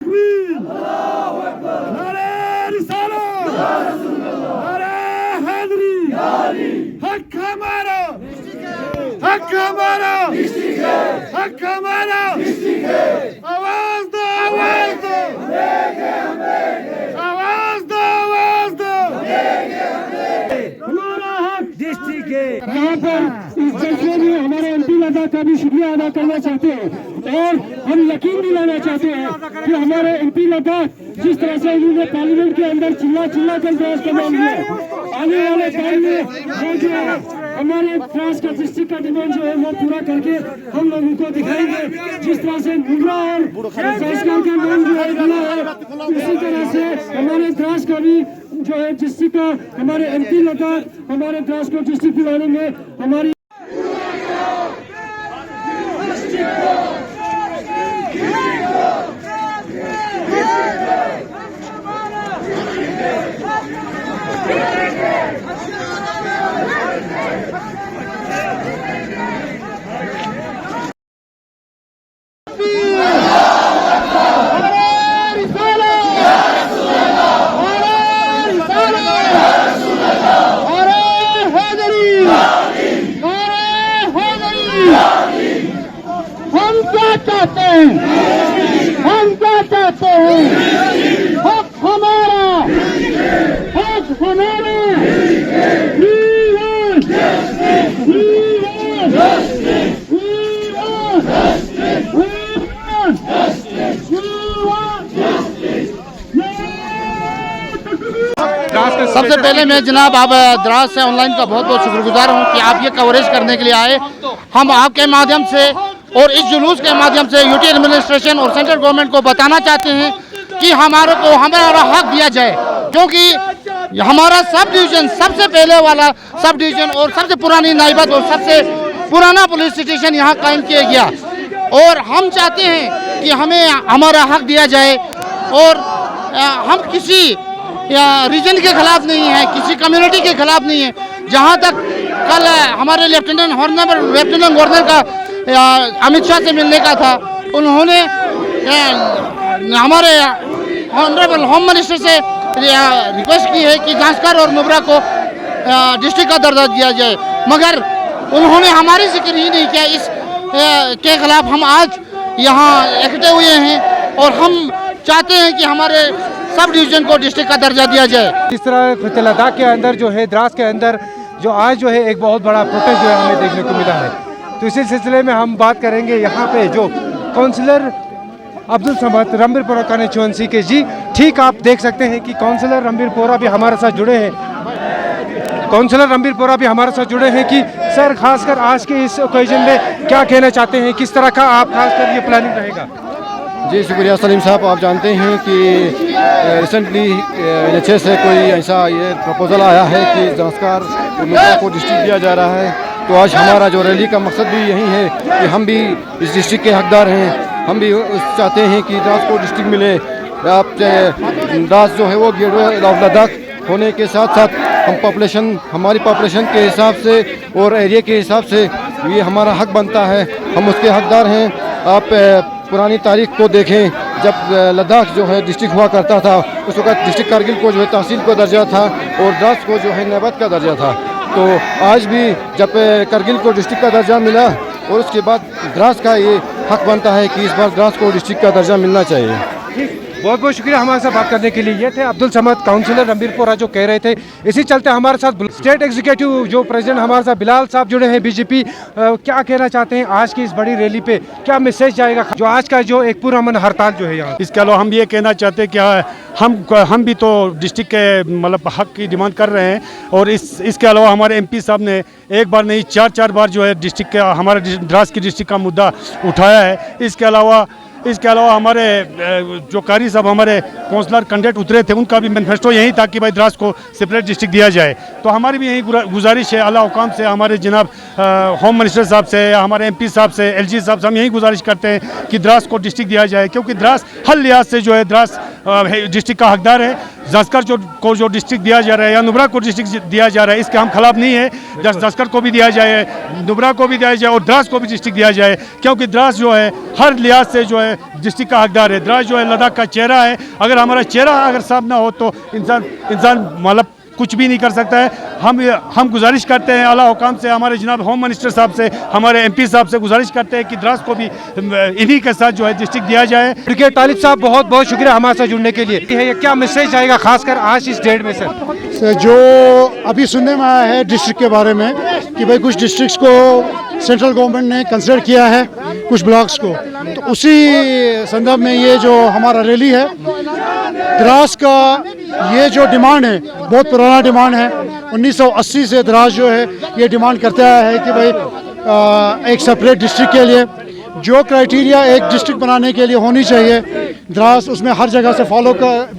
तकबीर, नारे रिसालत, नारे हैदरी, हक हमारा, हक हमारा, हक हमारा, आवाज दो, आवाज दो, आवाज दो, आवाज दो, हमारा हक डिस्ट्रिक्ट है। यहाँ पर इस जलसे में हमारे एमपी लद्दाख का भी शुक्रिया अदा करना चाहते हैं और हम यकीन दिलाना चाहते हैं कि हमारे एमपी लद्दाख जिस तरह से इन्होंने पार्लियामेंट के अंदर चिल्ला कर प्रयास करना है, आने वाले टाइम में जो है हमारे प्रयास का डिस्ट्रिक्ट का डिमांड जो है वो पूरा करके हम लोगों को दिखाएंगे। जिस तरह से मुगरा और संस्कार का नाम जो है मिला है, उसी तरह से हमारे द्रास का भी जो है डिस्ट्रिक्ट का हमारे एमपी लद्दाख हमारे द्रास को डिस्ट्रिक्ट दिलाने में हमारी हम क्या चाहते हैं, हक हमारा, हक हमारा, सबसे पहले मैं जनाब आप द्रास से ऑनलाइन का बहुत बहुत शुक्रगुजार हूँ कि आप ये कवरेज करने के लिए आए। हम आपके माध्यम से और इस जुलूस के माध्यम से यूटी एडमिनिस्ट्रेशन और सेंट्रल गवर्नमेंट को बताना चाहते हैं कि हमारा हक दिया जाए, क्योंकि हमारा सब डिवीजन सबसे पहले वाला सब डिवीजन और सबसे पुरानी नाइबत और सबसे पुराना पुलिस स्टेशन यहाँ कायम किया गया और हम चाहते हैं कि हमें हमारा हक दिया जाए। और हम किसी रीजन के खिलाफ नहीं है, किसी कम्युनिटी के खिलाफ नहीं है। जहाँ तक कल हमारे लेफ्टिनेंट गवर्नर का अमित शाह से मिलने का था, उन्होंने हमारे ऑनरेबल होम मिनिस्टर से रिक्वेस्ट की है कि जांसकर और नुब्रा को डिस्ट्रिक्ट का दर्जा दिया जाए, मगर उन्होंने हमारी जिक्र ही नहीं किया। इस के खिलाफ हम आज यहाँ इकट्ठे हुए हैं और हम चाहते हैं कि हमारे सब डिवीजन को डिस्ट्रिक्ट का दर्जा दिया जाए। इस तरह लद्दाख के अंदर जो है द्रास के अंदर जो आज जो है एक बहुत बड़ा प्रोटेस्ट जो है हमें देखने को मिला है, तो इसी सिलसिले में हम बात करेंगे यहाँ पे जो काउंसलर अब्दुल समद रंबीरपुरा कॉन्स्टिट्यूएंसी के जी। ठीक आप देख सकते हैं कि काउंसलर रंबीरपुरा भी हमारे साथ जुड़े हैं। कि सर खासकर आज के इस ओकेजन में क्या कहना चाहते हैं, किस तरह का आप खासकर ये प्लानिंग रहेगा? जी शुक्रिया सलीम साहब। आप जानते हैं कि रिसेंटली NHA से कोई ऐसा ये प्रपोज़ल आया है कि जांसकर को डिस्ट्रिक्ट दिया जा रहा है, तो आज हमारा जो रैली का मकसद भी यही है कि हम भी इस डिस्ट्रिक्ट के हकदार हैं। हम भी चाहते हैं कि द्रास को डिस्ट्रिक्ट मिले। द्रास जो है वो गेटवे ऑफ लद्दाख होने के साथ साथ हमारी पॉपुलेशन के हिसाब से और एरिया के हिसाब से ये हमारा हक बनता है, हम उसके हकदार हैं। आप पुरानी तारीख को देखें, जब लद्दाख जो है डिस्ट्रिक्ट हुआ करता था, उस वक्त डिस्ट्रिक्ट कारगिल को जो है तहसील का दर्जा था और द्रास को जो है नैबत का दर्जा था। तो आज भी जब करगिल को डिस्ट्रिक्ट का दर्जा मिला और उसके बाद द्रास का ये हक बनता है कि इस बार द्रास को डिस्ट्रिक्ट का दर्जा मिलना चाहिए। बहुत बहुत शुक्रिया हमारे साथ बात करने के लिए। ये थे अब्दुल समद काउंसलर रंबीरपुरा जो कह रहे थे। इसी चलते हमारे साथ स्टेट एग्जीक्यूटिव जो प्रेसिडेंट हमारे साथ बिलाल साहब जुड़े हैं बीजेपी। क्या कहना चाहते हैं आज की इस बड़ी रैली पे, क्या मैसेज जाएगा जो आज का जो एक पूरा मन हड़ताल जो है यहाँ? इसके अलावा हम ये कहना चाहते हैं कि हम भी तो डिस्ट्रिक्ट के मतलब हक की डिमांड कर रहे हैं और इसके अलावा हमारे एमपी साहब ने एक बार नहीं 4 बार जो है डिस्ट्रिक्ट का हमारे द्रास की डिस्ट्रिक्ट का मुद्दा उठाया है। इसके अलावा हमारे जो कारी साहब हमारे काउंसलर कैंडिडेट उतरे थे, उनका भी मैनिफेस्टो यही था कि भाई द्रास को सेपरेट डिस्ट्रिक्ट दिया जाए। तो हमारी भी यही गुजारिश है आला हुकाम से, हमारे जनाब होम मिनिस्टर साहब से, हमारे एमपी साहब से, LG साहब से हम यही गुजारिश करते हैं कि द्रास को डिस्ट्रिक्ट दिया जाए, क्योंकि द्रास हर लिहाज से जो है द्रास डिस्ट्रिक्ट का हकदार है। जस्कर को जो डिस्ट्रिक्ट दिया जा रहा है या नुब्रा को डिस्ट्रिक्ट दिया जा रहा है, इसके हम खिलाफ नहीं है। जस्कर को भी दिया जाए, नुब्रा को भी दिया जाए और द्रास को भी डिस्ट्रिक्ट दिया जाए, क्योंकि द्रास जो है हर लिहाज से जो है डिस्ट्रिक्ट का हकदार है। द्रास जो है लद्दाख का चेहरा है। अगर हमारा चेहरा अगर साफ ना हो तो इंसान मतलब कुछ भी नहीं कर सकता है। हम गुजारिश करते हैं आला हुकाम से, हमारे जनाब होम मिनिस्टर साहब से, हमारे MP साहब से गुजारिश करते हैं कि द्रास को भी इन्हीं के साथ जो है डिस्ट्रिक्ट दिया जाए। क्रिकेट तालिब साहब बहुत बहुत शुक्रिया हमारे साथ जुड़ने के लिए। ये क्या मैसेज आएगा खासकर आज इस डेट में सर? जो अभी सुनने में आया है डिस्ट्रिक्ट के बारे में कि भाई कुछ डिस्ट्रिक्ट्स को सेंट्रल गवर्नमेंट ने कंसिडर किया है, कुछ ब्लॉक्स को, तो उसी संदर्भ में ये जो हमारा रैली है, द्रास का ये जो डिमांड है बहुत पुराना डिमांड है। 1980 से द्रास जो है ये डिमांड करता है कि भाई एक सेपरेट डिस्ट्रिक्ट के लिए जो क्राइटेरिया एक डिस्ट्रिक्ट बनाने के लिए होनी चाहिए, द्रास उसमें हर जगह से फॉलो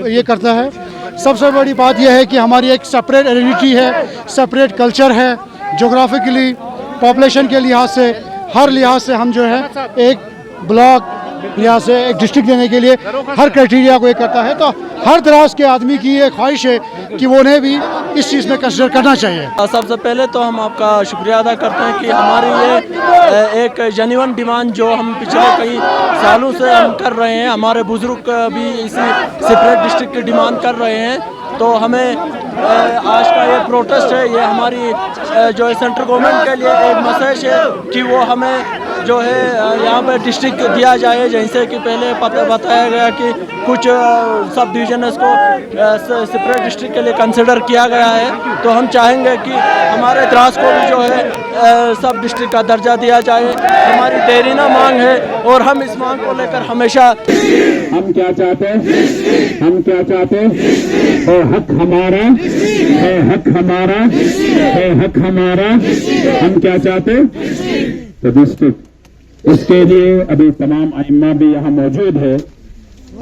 ये करता है। सबसे बड़ी बात यह है कि हमारी एक सेपरेट आइडेंटिटी है, सेपरेट कल्चर है, जोग्राफिकली पॉपुलेशन के लिहाज से हर लिहाज से हम जो है एक ब्लॉक लिहाज से एक डिस्ट्रिक्ट देने के लिए हर क्राइटेरिया को एक करता है। तो हर द्रास के आदमी की ये ख्वाहिश है कि उन्हें भी इस चीज़ में कंसिडर करना चाहिए। सबसे पहले तो हम आपका शुक्रिया अदा करते हैं कि हमारी ये एक जेन्युइन डिमांड जो हम पिछले कई सालों से हम कर रहे हैं, हमारे बुजुर्ग भी इसी सेपरेट डिस्ट्रिक्ट की डिमांड कर रहे हैं। तो हमें आज का ये प्रोटेस्ट है, ये हमारी जो है सेंट्रल गवर्नमेंट के लिए एक मैसेज है कि वो हमें जो है यहाँ पे डिस्ट्रिक्ट दिया जाए। जैसे कि पहले बताया गया कि कुछ सब डिवीजन को सेपरेट डिस्ट्रिक्ट के लिए कंसिडर किया गया है, तो हम चाहेंगे कि हमारे द्रास को भी जो है सब डिस्ट्रिक्ट का दर्जा दिया जाए। हमारी देरीना मांग है और हम इस मांग को लेकर हमेशा हम क्या चाहते हैं, हम क्या चाहते हैं, और हक हमारा है, हक हमारा है, हक हमारा। हम क्या चाहते हैं तो डिस्ट्रिक्ट, इसके लिए अभी तमाम अइम्मा भी यहाँ मौजूद है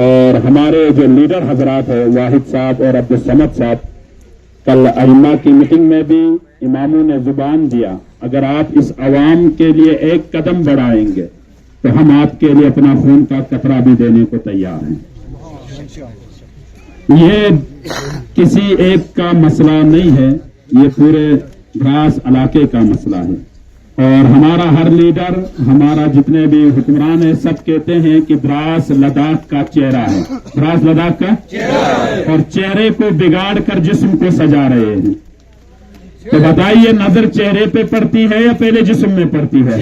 और हमारे जो लीडर हजरात है वाहिद साहब और अब्दुल समद साहब, कल अइम्मा की मीटिंग में भी इमामों ने जुबान दिया, अगर आप इस अवाम के लिए एक कदम बढ़ाएंगे तो हम आपके लिए अपना खून का कतरा भी देने को तैयार हैं। ये किसी एक का मसला नहीं है, ये पूरे द्रास इलाके का मसला है। और हमारा हर लीडर, हमारा जितने भी हुक्मरान है, सब कहते हैं कि द्रास लद्दाख का चेहरा है, द्रास लद्दाख का चेहरा है, और चेहरे को बिगाड़ कर जिस्म को सजा रहे हैं। तो बताइए, नजर चेहरे पे पड़ती है या पहले जिस्म में पड़ती है?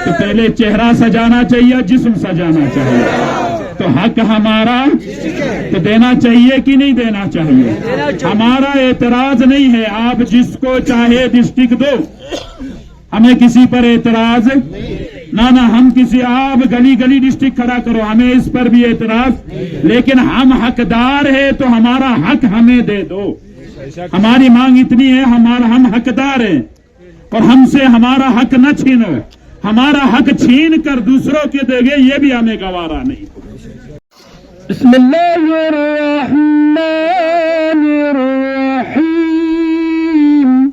तो पहले चेहरा सजाना चाहिए, जिस्म सजाना चाहिए। तो हक हमारा तो देना चाहिए कि नहीं देना चाहिए? हमारा एतराज नहीं है, आप जिसको चाहे डिस्ट्रिक्ट दो, हमें किसी पर एतराज ना, हम किसी आप गली गली डिस्ट्रिक्ट खड़ा करो, हमें इस पर भी एतराज, लेकिन हम हकदार है तो हमारा हक हमें दे दो। हमारी मांग इतनी है, हम हकदार हैं और हमसे हमारा हक न छीनो। हमारा हक छीन कर दूसरों के देंगे, ये भी हमें गवारा नहीं। बिस्मिल्लाहिर्रहमानिर्रहीम।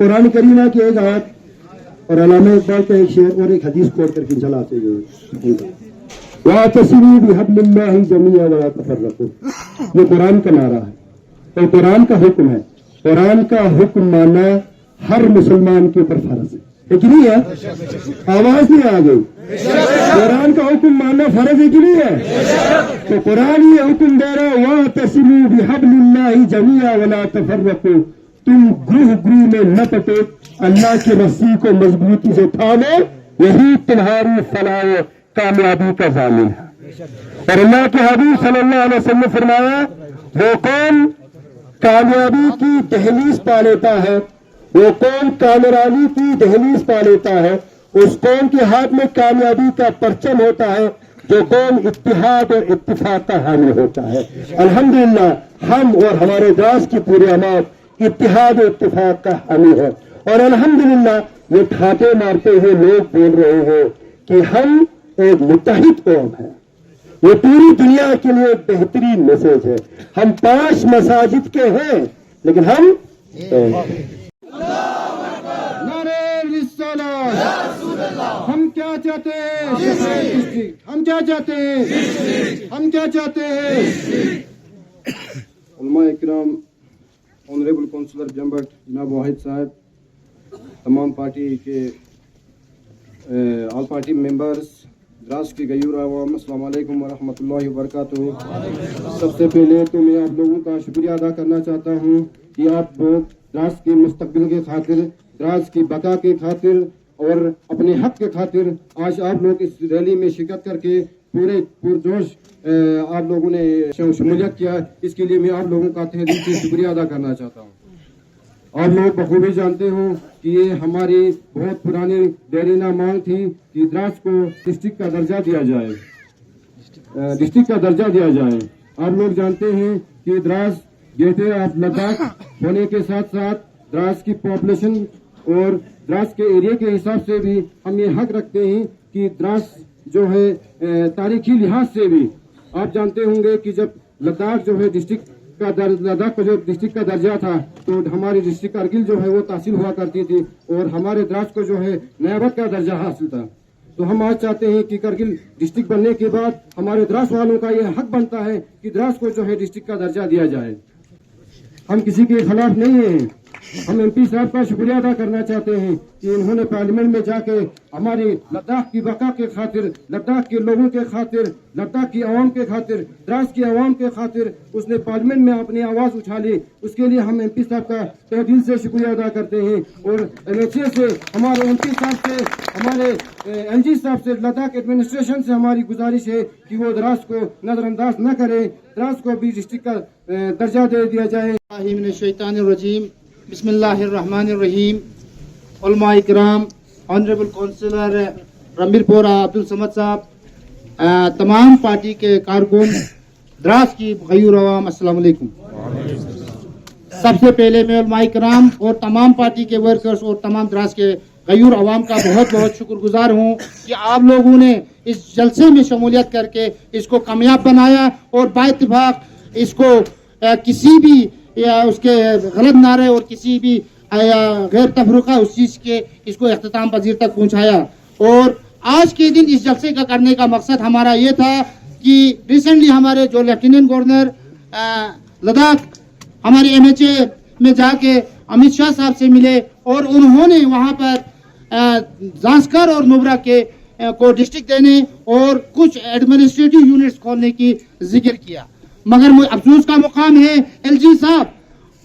कुरान करीमा की एक आयत और अल्लामा इकबाल का एक शेर और एक हदीस कोट करके इंशाल्लाह आते हैं वातसिमू बिहब्लिल्लाहि जमीअन वला तफर्रकू। ये कुरान का नारा है और कुरान का हुक्म है। कुरान का हुक्म मानना हर मुसलमान के ऊपर फर्ज है कि नहीं है? आवाज नहीं आ गई। कुरान का हुक्म मानना फर्ज है कि नहीं है? तो कुरान ये हुक्म दे रहा है वातसिमू बिहब्लिल्लाहि जमीअन वला तफर्रकू। तुम ग्रुह में न पटे, अल्लाह की रस्सी को मजबूती से थामो, यही तुम्हारी फलाह कामयाबी का ज़ामिन है। और अल्लाह के हबीब सल्लल्लाहु अलैहि वसल्लम ने फरमाया वो कौन कामयाबी की दहलीज पा लेता है, वो कौन कामरानी की दहलीज पा लेता है, उस कौम के हाथ में कामयाबी का परचम होता है जो कौम इत्तिहाद और इत्तिफाक का हामिल होता है। अल्हम्दुलिल्लाह हम और हमारे द्रास की पूरे अमात इत्तिहाद और इत्तिफाक का हामी है। और अल्हम्दुलिल्लाह ये ठाटे मारते हुए लोग बोल रहे हैं कि हम एक मुत्तहिद कौम है। ये पूरी दुनिया के लिए एक बेहतरीन मैसेज है। हम 5 मसाजिद के हैं लेकिन हम हम क्या चाहते हैं? हम क्या चाहते हैं? हम क्या चाहते हैं? उलमा इकराम, ऑनरेबल काउंसलर जम्बट जनाब वाहिद साहब, तमाम पार्टी के ऑल पार्टी मेंबर्स, द्रास की गयूर आवाम, अस्सलाम वालेकुम वरहमतुल्लाहि वबरकातुहू। सबसे पहले तो मैं आप लोगों का शुक्रिया अदा करना चाहता हूँ कि आप लोग द्रास के मुस्तकबिल के खातिर, द्रास की बका के खातिर और अपने हक के खातिर आज आप लोग इस रैली में शिरकत करके पूरे पुरजोश आप लोगों ने शमूलियत किया। इसके लिए मैं आप लोगों का तहे दिल से शुक्रिया अदा करना चाहता हूँ। आप लोग बखूबी जानते हो कि ये हमारी बहुत पुरानी देरीना मांग थी कि द्रास को डिस्ट्रिक्ट का दर्जा दिया जाए, डिस्ट्रिक्ट का दर्जा दिया जाए। आप लोग जानते हैं कि द्रास गेटे ऑफ लद्दाख होने के साथ साथ द्रास की पॉपुलेशन और द्रास के एरिया के हिसाब से भी हम ये हक रखते हैं कि द्रास जो है तारीखी लिहाज से भी आप जानते होंगे कि जब लद्दाख जो है डिस्ट्रिक्ट का लद्दाख का जो डिस्ट्रिक्ट का दर्जा था तो हमारी डिस्ट्रिक्ट कारगिल जो है वो तहसील हुआ करती थी और हमारे द्रास को जो है नयाबत का दर्जा हासिल था। तो हम आज चाहते हैं कि करगिल डिस्ट्रिक्ट बनने के बाद हमारे द्रास वालों का यह हक बनता है कि द्रास को जो है डिस्ट्रिक्ट का दर्जा दिया जाए। हम किसी के खिलाफ नहीं हैं। हम एमपी साहब का शुक्रिया अदा करना चाहते हैं कि इन्होंने पार्लियामेंट में जाके हमारी लद्दाख की बका के खातिर, लद्दाख के लोगों के खातिर, लद्दाख की आवाम के खातिर, द्रास की आवाम के खातिर उसने पार्लियामेंट में अपनी आवाज उठा ली। उसके लिए हम एमपी साहब का तहे दिल से शुक्रिया अदा करते हैं और एमएचए से, हमारे एमपी साहब से, हमारे एनजी साहब से, लद्दाख एडमिनिस्ट्रेशन से हमारी गुजारिश है कि वो द्रास को नजरअंदाज न करे, द्रास को भी डिस्ट्रिक्ट का दर्जा दे दिया जाए। बिस्मिल्लाहिर्रहमानिर्रहीम। उलमा इकराम, ऑनरेबल काउंसलर रमीरपोरा अब्दुल समद साहब, तमाम पार्टी के कारकुन, द्रास की गयूर अवाम, अस्सलाम वालेकुम। सबसे पहले मैं उलमा इकराम और तमाम पार्टी के वर्कर्स और तमाम द्रास के गयूर अवाम का बहुत बहुत शुक्रगुजार हूँ कि आप लोगों ने इस जलसे में शमूलियत करके इसको कामयाब बनाया और बाइत्तिफाक इसको किसी भी या उसके गलत नारे और किसी भी गैर तफरुका उस चीज के इसको इख्तिताम पजीर तक पहुंचाया। और आज के दिन इस जलसे का करने का मकसद हमारा ये था कि रिसेंटली हमारे जो लेफ्टिनेंट गवर्नर लद्दाख हमारे एमएचए में जाके अमित शाह साहब से मिले और उन्होंने वहां पर जांस्कर और नुब्रा के को डिस्ट्रिक्ट देने और कुछ एडमिनिस्ट्रेटिव यूनिट्स खोलने की जिक्र किया। मगर अफसोस का मुकाम है एलजी साहब,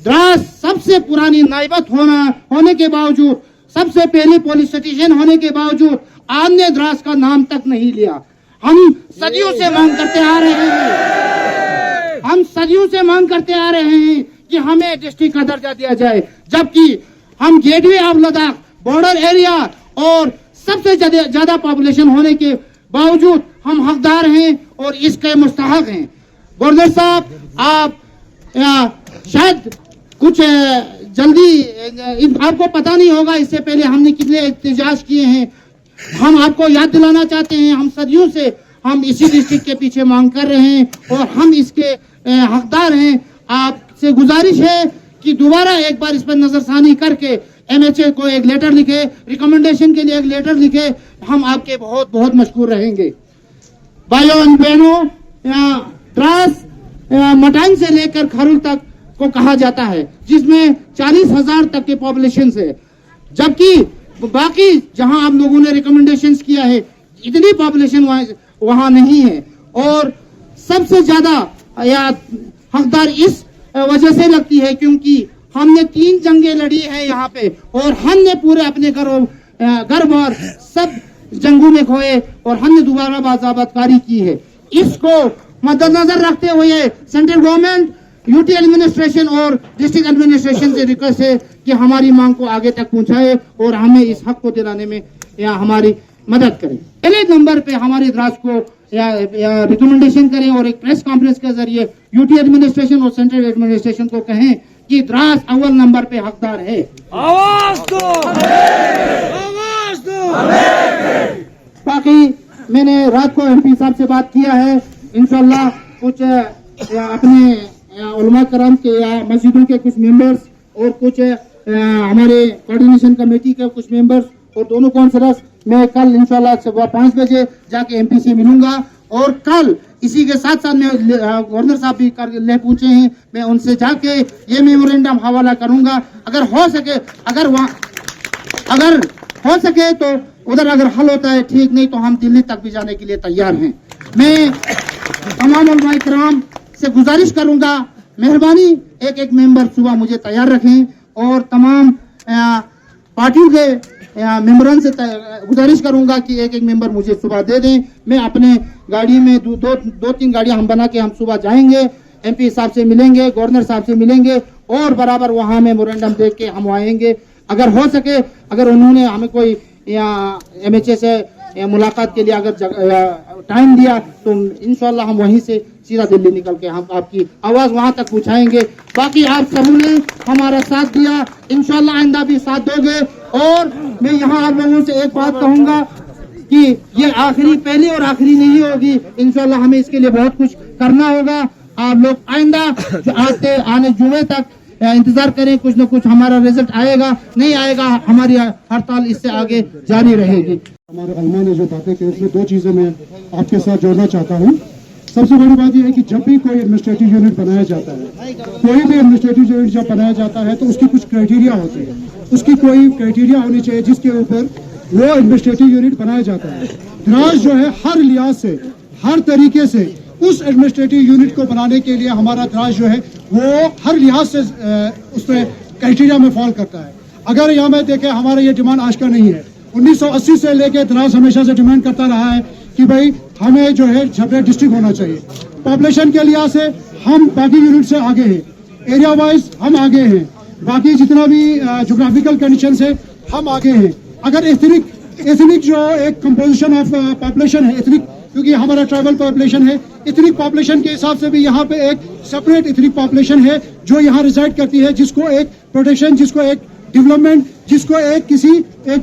द्रास सबसे पुरानी नायबत होने के बावजूद, सबसे पहले पुलिस स्टेशन होने के बावजूद आपने द्रास का नाम तक नहीं लिया। हम सदियों से मांग करते आ रहे हैं, हम सदियों से मांग करते आ रहे हैं कि हमें डिस्ट्रिक्ट का दर्जा दिया जाए, जबकि हम gateway of Ladakh, border area और सबसे ज्यादा पॉपुलेशन होने के बावजूद हम हकदार हैं और इसके मुस्तहक हैं। गवर्नर साहब, आप शायद कुछ जल्दी, आपको पता नहीं होगा इससे पहले हमने कितने एहतजाज किए हैं। हम आपको याद दिलाना चाहते हैं, हम सदियों से हम इसी डिस्ट्रिक्ट के पीछे मांग कर रहे हैं और हम इसके हकदार हैं। आपसे गुजारिश है कि दोबारा एक बार इस पर नजरसानी करके MHA को एक लेटर लिखे, रिकमेंडेशन के लिए एक लेटर लिखे, हम आपके बहुत बहुत मशकूर रहेंगे। भाइयों और बहनों, द्रास मटांग से लेकर खारुल तक को कहा जाता है, जिसमें 40,000 तक के पॉपुलेशन है, जबकि बाकी जहां आप लोगों ने रिकमेंडेशंस किया है इतनी पॉपुलेशन वहां नहीं है। और सबसे ज्यादा हकदार इस वजह से लगती है क्योंकि हमने 3 जंगें लड़ी हैं यहाँ पे और हमने पूरे अपने घर बार सब जंगों में खोए और हमने दोबारा बाज़ाबतकारी की है। इसको मद्देनजर रखते हुए सेंट्रल गवर्नमेंट, यूटी एडमिनिस्ट्रेशन और डिस्ट्रिक्ट एडमिनिस्ट्रेशन से रिक्वेस्ट है कि हमारी मांग को आगे तक पहुंचाए और हमें इस हक को दिलाने में हमारी मदद करें। पहले नंबर पे हमारी द्रास को रिकमेंडेशन करें और एक प्रेस कॉन्फ्रेंस के जरिए यूटी एडमिनिस्ट्रेशन और सेंट्रल एडमिनिस्ट्रेशन को कहें कि द्रास अव्वल नंबर पे हकदार है। आवाज दो, आवाज दो। बाकी मैंने रात को MP साहब से बात किया है, इंशाल्लाह कुछ अपने उलमा करम के या मस्जिदों के कुछ मेंबर्स और कुछ हमारे कोऑर्डिनेशन कमेटी के कुछ मेंबर्स और दोनों काउंसलर्स, मैं कल इंशाल्लाह सुबह 5 बजे जाके MP से मिलूंगा और कल इसी के साथ साथ में गवर्नर साहब भी ले पूछे हैं, मैं उनसे जाके ये मेमोरेंडम हवाला करूंगा। अगर हो सके तो उधर अगर हल होता है ठीक, नहीं तो हम दिल्ली तक भी जाने के लिए तैयार हैं। मैं तमाम उलमा इकराम से गुजारिश करूंगा, मेहरबानी एक मेंबर सुबह मुझे तैयार रखें और तमाम पार्टियों के मेंबरन से गुजारिश करूंगा कि एक मेंबर मुझे सुबह दे दें। मैं अपने गाड़ी में दो तीन गाड़ियां हम बना के हम सुबह जाएंगे, MP साहब से मिलेंगे, गवर्नर साहब से मिलेंगे और बराबर वहां मेमोरेंडम दे के हम आएंगे। अगर हो सके, अगर उन्होंने हमें कोई MHA से मुलाकात के लिए अगर टाइम दिया तो इंशाल्लाह हम वहीं से सीधा दिल्ली निकल के हम आपकी आवाज वहां तक पहुंचाएंगे। बाकी आप सबों ने हमारा साथ दिया, इंशाल्लाह आइंदा भी साथ दोगे। और मैं यहाँ आप लोगों से एक बात कहूंगा कि ये पहली और आखिरी नहीं होगी, इंशाल्लाह हमें इसके लिए बहुत कुछ करना होगा। आप लोग आइंदा आने जुमे तक इंतजार करें, कुछ न कुछ हमारा रिजल्ट आएगा, नहीं आएगा हमारी हड़ताल इससे आगे जारी रहेगी। हमारे उलमा ने जो बातें की उसमें 2 चीजें मैं आपके साथ जोड़ना चाहता हूँ। सबसे बड़ी बात यह है कि जब भी कोई एडमिनिस्ट्रेटिव यूनिट बनाया जाता है, कोई भी एडमिनिस्ट्रेटिव यूनिट जब बनाया जाता है तो उसकी कुछ क्राइटेरिया होती है, उसकी कोई क्राइटेरिया होनी चाहिए जिसके ऊपर वो एडमिनिस्ट्रेटिव यूनिट बनाया जाता है। द्रास जो है हर लिहाज से, हर तरीके से उस एडमिनिस्ट्रेटिव यूनिट को बनाने के लिए हमारा द्रास जो है वो हर लिहाज से उसमें क्राइटेरिया में फॉल करता है। अगर यहाँ में देखें, हमारा ये डिमांड आज का नहीं है, 1980 से लेकर द्रास हमेशा से डिमांड करता रहा है कि भाई हमें जो है सेपरेट डिस्ट्रिक्ट होना चाहिए। पॉपुलेशन के लिहाज से हम बाकी यूनिट से आगे हैं, एरिया वाइज हम आगे हैं, बाकी जितना भी जोग्राफिकल कंडीशन है हम आगे हैं। अगर एथनिक जो एक कंपोजिशन ऑफ पॉपुलेशन है, एथनिक क्योंकि हमारा ट्राइबल पॉपुलेशन है, एथनिक पॉपुलेशन के हिसाब से भी यहाँ पे एक सेपरेट एथनिक पॉपुलेशन है जो यहाँ रिजाइड करती है, जिसको एक प्रोटेक्शन, जिसको एक डेवलपमेंट, जिसको एक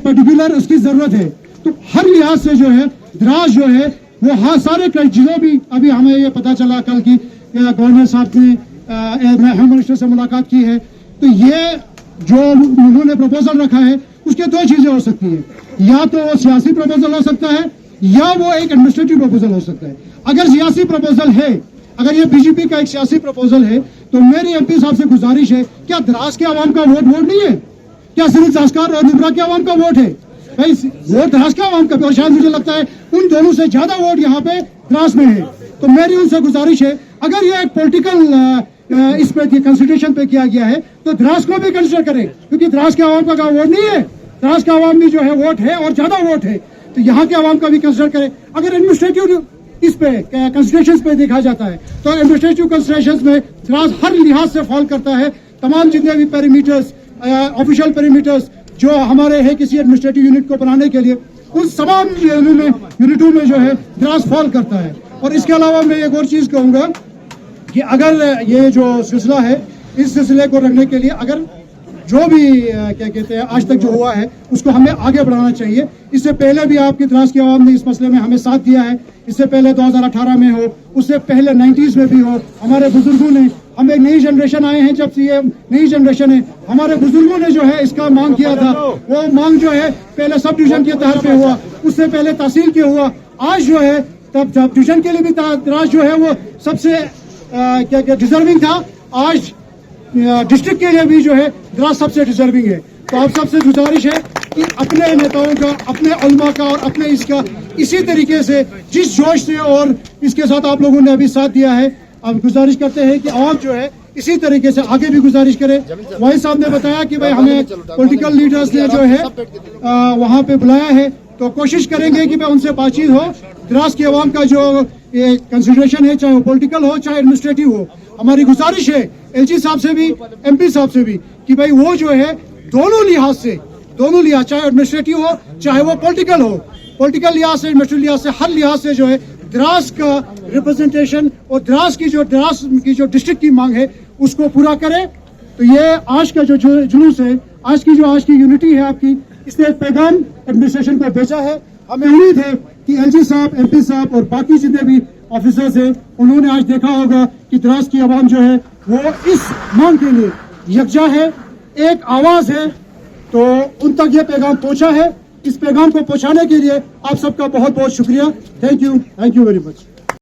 पर्टिकुलर उसकी जरूरत है। तो हर लिहाज से जो है द्रास जो है वो सारे चीजों भी, अभी हमें ये पता चला कल की गवर्नर साहब ने होम मिनिस्टर से मुलाकात की है, तो ये जो उन्होंने प्रपोजल रखा है उसके 2 चीजें हो सकती है, या तो वो सियासी प्रपोजल हो सकता है या वो एक एडमिनिस्ट्रेटिव प्रपोजल हो सकता है। अगर सियासी प्रपोजल है, अगर ये बीजेपी का एक सियासी प्रपोजल है तो मेरी एमपी साहब से गुजारिश है, क्या द्रास के आवाम का वोट नहीं है? क्या सिर्फ ज़ास्कर और नुब्रा के आवाम का वोट है? भाई वोट द्रास के आवाम का भी, और शायद मुझे लगता है उन दोनों से ज्यादा वोट यहाँ पे द्रास में है। तो मेरी उनसे गुजारिश है, अगर ये एक पॉलिटिकल इस पे कंसिडरेशन पे किया गया है तो द्रास को भी कंसिडर करें, क्योंकि द्रास के आवाम का वोट नहीं है, द्रास के आवाम में जो है वोट है और ज्यादा वोट है, तो यहाँ के आवाम का भी कंसिडर करें। अगर एडमिनिस्ट्रेटिव इस पे कंसिडरेशन पे देखा जाता है तो एडमिनिस्ट्रेटिव कंसिडरेशन में द्रास हर लिहाज से फॉल करता है। तमाम जितने भी पैरामीटर्स, ऑफिशियल पैरामीटर्स जो हमारे हैं किसी एडमिनिस्ट्रेटिव यूनिट को बनाने के लिए, उन तमाम यूनिटों में जो है द्रास फॉल करता है। और इसके अलावा मैं एक और चीज कहूंगा कि अगर ये जो सिलसिला है, इस सिलसिले को रखने के लिए अगर जो भी क्या कहते हैं आज तक जो हुआ है उसको हमें आगे बढ़ाना चाहिए। इससे पहले भी आपकी द्रास की आवाम ने इस मसले में हमें साथ दिया है, इससे पहले 2018 में हो, उससे पहले 90s में भी हो। हमारे बुजुर्गों ने, हम एक नई जनरेशन आए हैं, जब से ये नई जनरेशन है, हमारे बुजुर्गों ने जो है इसका मांग किया था। वो मांग जो है पहले सब डिवीजन के तहत पे हुआ, उससे पहले तहसील के हुआ, आज जो है तब डिवीजन के लिए भी द्रास जो है वो सबसे क्या डिजर्विंग था, आज डिस्ट्रिक्ट के लिए भी जो है द्रास सबसे डिजर्विंग है। तो आप सबसे गुजारिश है कि अपने नेताओं का, अपने उलमा का और अपने इसका इसी तरीके से जिस जोश से और इसके साथ आप लोगों ने अभी साथ दिया है, आप गुजारिश करते हैं कि आप जो है इसी तरीके से आगे भी गुजारिश करें। वाहिद साहब ने बताया कि भाई हमें पॉलिटिकल लीडर्स ने जो है वहाँ पे बुलाया है, तो कोशिश करेंगे कि भाई उनसे बातचीत हो। द्रास की आवाम का जो कंसिडरेशन है, चाहे वो पॉलिटिकल हो चाहे एडमिनिस्ट्रेटिव हो, हमारी गुजारिश है एलजी साहब से भी, एमपी साहब से भी, कि भाई वो जो है दोनों लिहाज से, चाहे एडमिनिस्ट्रेटिव हो चाहे वो पॉलिटिकल हो, पॉलिटिकल लिहाज से, एडमिनिस्ट्रेटिव लिहाज से, हर लिहाज से जो है द्रास का रिप्रेजेंटेशन और द्रास की जो डिस्ट्रिक्ट की मांग है उसको पूरा करें। तो ये आज का जो जुलूस है, आज की यूनिटी है आपकी, इसने एक पैगाम एडमिनिस्ट्रेशन को भेजा है। हमें उम्मीद है कि एलजी साहब, एमपी साहब और बाकी जितने भी ऑफिसर्स हैं, उन्होंने आज देखा होगा कि द्रास की आवाम जो है वो इस मांग के लिए यकजा है, एक आवाज है। तो उन तक ये पैगाम पहुंचा है। इस पैगाम को पहुंचाने के लिए आप सबका बहुत बहुत शुक्रिया। Thank you very much.